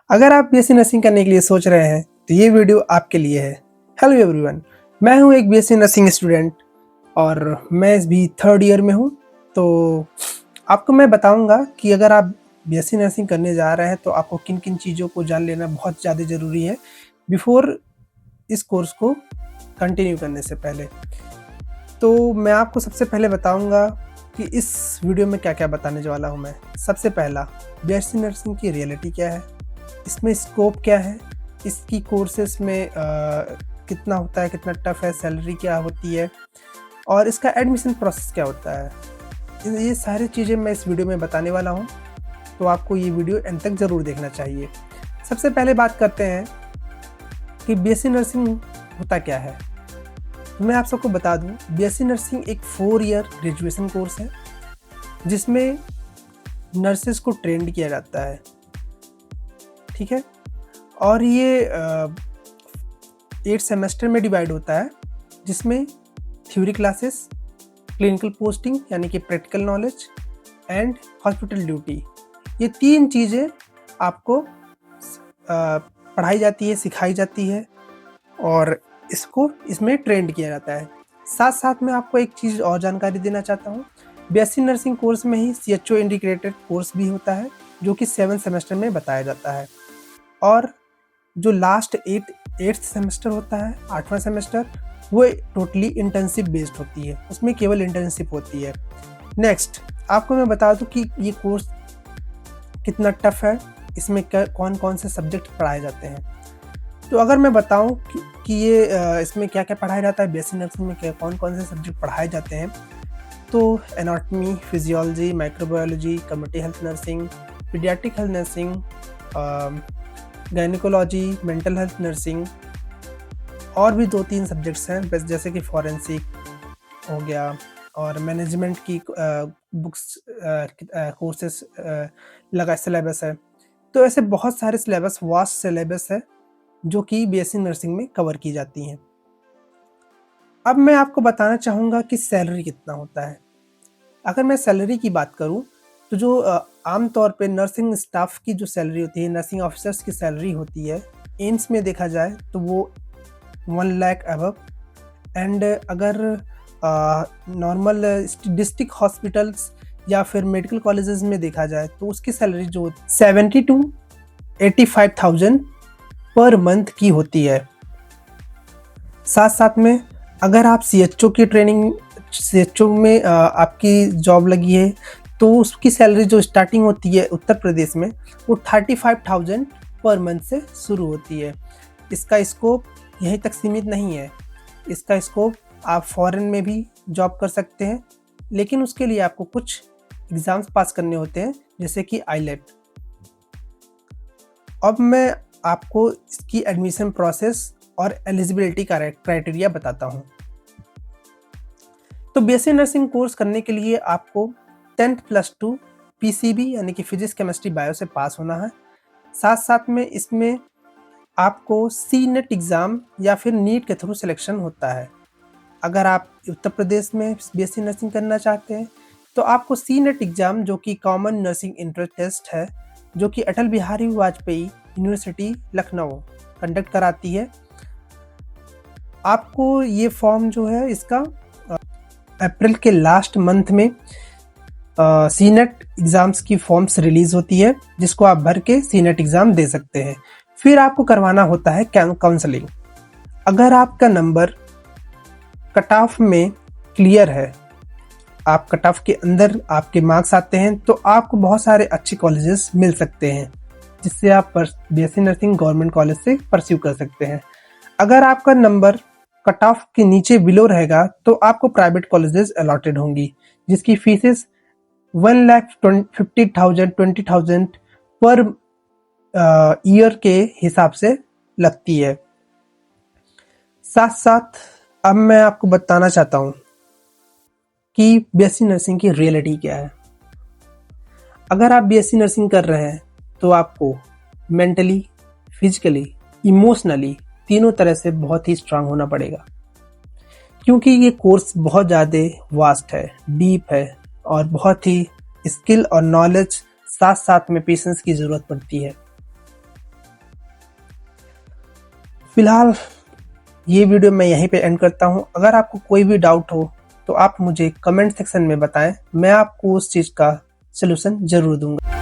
अगर आप BSc nursing करने के लिए सोच रहे हैं तो ये वीडियो आपके लिए है। हेलो एवरीवन, मैं हूं एक बीएससी नर्सिंग स्टूडेंट और मैं भी थर्ड ईयर में हूं। तो आपको मैं बताऊंगा कि अगर आप बीएससी नर्सिंग करने जा रहे हैं तो आपको किन किन चीज़ों को जान लेना बहुत ज़्यादा ज़रूरी है बिफोर इस कोर्स को कंटिन्यू करने से पहले। तो मैं आपको सबसे पहले बताऊंगा कि इस वीडियो में क्या क्या बताने वाला हूँ मैं। सबसे पहला, बीएससी नर्सिंग की रियलिटी क्या है, इसमें स्कोप क्या है, इसकी कोर्सेस में कितना होता है, कितना टफ है, सैलरी क्या होती है और इसका एडमिशन प्रोसेस क्या होता है। ये सारी चीज़ें मैं इस वीडियो में बताने वाला हूँ, तो आपको ये वीडियो एंड तक ज़रूर देखना चाहिए। सबसे पहले बात करते हैं कि बीएससी नर्सिंग होता क्या है। तो मैं आप सबको बता दूं, बीएससी नर्सिंग एक 4 ईयर ग्रेजुएशन कोर्स है जिसमें नर्सेस को ट्रेंड किया जाता है, ठीक है। और ये 8 सेमेस्टर में डिवाइड होता है जिसमें थ्योरी क्लासेस, क्लिनिकल पोस्टिंग यानी कि practical knowledge and hospital duty, ये 3 चीज़ें आपको पढ़ाई जाती है, सिखाई जाती है और इसमें ट्रेंड किया जाता है। साथ साथ में आपको एक चीज़ और जानकारी देना चाहता हूँ, बीएससी नर्सिंग कोर्स में ही CHO इंटीग्रेटेड कोर्स भी होता है जो कि 7 सेमेस्टर में बताया जाता है। और जो लास्ट 8th सेमेस्टर होता है, 8वां सेमेस्टर, वो टोटली इंटर्नशिप बेस्ड होती है, उसमें केवल इंटर्नशिप होती है। नेक्स्ट आपको मैं बता दूं कि ये कोर्स कितना टफ है, इसमें कौन कौन से सब्जेक्ट पढ़ाए जाते हैं। तो अगर मैं बताऊं कि ये इसमें क्या क्या पढ़ाया जाता है, बीएससी नर्सिंग में कौन कौन से सब्जेक्ट पढ़ाए जाते हैं, तो anatomy, physiology, microbiology, community health nursing, paediatric health nursing, gynaecology, mental health nursing और भी 2-3 सब्जेक्ट्स हैं, बस जैसे कि फॉरेंसिक हो गया और मैनेजमेंट की बुक्स कोर्सेस लगा सिलेबस है। तो ऐसे बहुत सारे सिलेबस, वास्ट सिलेबस है जो कि बीएससी नर्सिंग में कवर की जाती हैं। अब मैं आपको बताना चाहूँगा कि सैलरी कितना होता है। अगर मैं सैलरी की बात करूँ तो जो आम तौर पे नर्सिंग स्टाफ की जो सैलरी होती है, नर्सिंग ऑफिसर्स की सैलरी होती है, एम्स में देखा जाए तो वो 1 लाख अबव एंड अगर नॉर्मल डिस्ट्रिक्ट हॉस्पिटल्स या फिर मेडिकल कॉलेजेस में देखा जाए तो उसकी सैलरी जो 70 to 85,000 पर मंथ की होती है। साथ साथ में अगर आप CHO में आपकी जॉब लगी है तो उसकी सैलरी जो स्टार्टिंग होती है उत्तर प्रदेश में, वो 35,000 पर मंथ से शुरू होती है। इसका स्कोप यहीं तक सीमित नहीं है, इसका स्कोप आप फॉरेन में भी जॉब कर सकते हैं, लेकिन उसके लिए आपको कुछ एग्ज़ाम्स पास करने होते हैं जैसे कि IELTS। अब मैं आपको इसकी एडमिशन प्रोसेस और एलिजिबिलिटी का क्राइटेरिया बताता हूँ। तो बीएससी नर्सिंग कोर्स करने के लिए आपको 10th+2 PCB यानी कि फिजिक्स, केमिस्ट्री, बायो से पास होना है। साथ साथ में इसमें आपको CNET एग्ज़ाम या फिर नीट के थ्रू सिलेक्शन होता है। अगर आप उत्तर प्रदेश में बीएससी नर्सिंग करना चाहते हैं तो आपको CNET एग्ज़ाम, जो कि कॉमन नर्सिंग एंट्रेंस टेस्ट है, जो कि अटल बिहारी वाजपेयी यूनिवर्सिटी लखनऊ कंडक्ट कराती है, आपको ये फॉर्म जो है इसका अप्रैल के लास्ट मंथ में CNET एग्ज़ाम्स की फॉर्म्स रिलीज होती है जिसको आप भर के CNET एग्ज़ाम दे सकते हैं। फिर आपको करवाना होता है काउंसलिंग। अगर आपका नंबर कट ऑफ में क्लियर है, आप कट ऑफ के अंदर आपके मार्क्स आते हैं, तो आपको बहुत सारे अच्छे कॉलेजेस मिल सकते हैं जिससे आप बीएससी नर्सिंग गवर्नमेंट कॉलेज से परस्यू कर सकते हैं। अगर आपका नंबर कट ऑफ के नीचे बिलो रहेगा तो आपको प्राइवेट कॉलेजेस अलॉटेड होंगी जिसकी फीसेस 1,50,000 20,000 पर ईयर के हिसाब से लगती है। साथ साथ अब मैं आपको बताना चाहता हूँ कि बीएससी नर्सिंग की रियलिटी क्या है। अगर आप बीएससी नर्सिंग कर रहे हैं तो आपको मेंटली, फिजिकली, इमोशनली तीनों तरह से बहुत ही स्ट्रांग होना पड़ेगा, क्योंकि ये कोर्स बहुत ज़्यादा वास्ट है, डीप है और बहुत ही स्किल और नॉलेज, साथ साथ में पेशेंस की ज़रूरत पड़ती है। फिलहाल ये वीडियो मैं यहीं पे एंड करता हूँ। अगर आपको कोई भी डाउट हो तो आप मुझे कमेंट सेक्शन में बताएं, मैं आपको उस चीज़ का सलूशन ज़रूर दूंगा।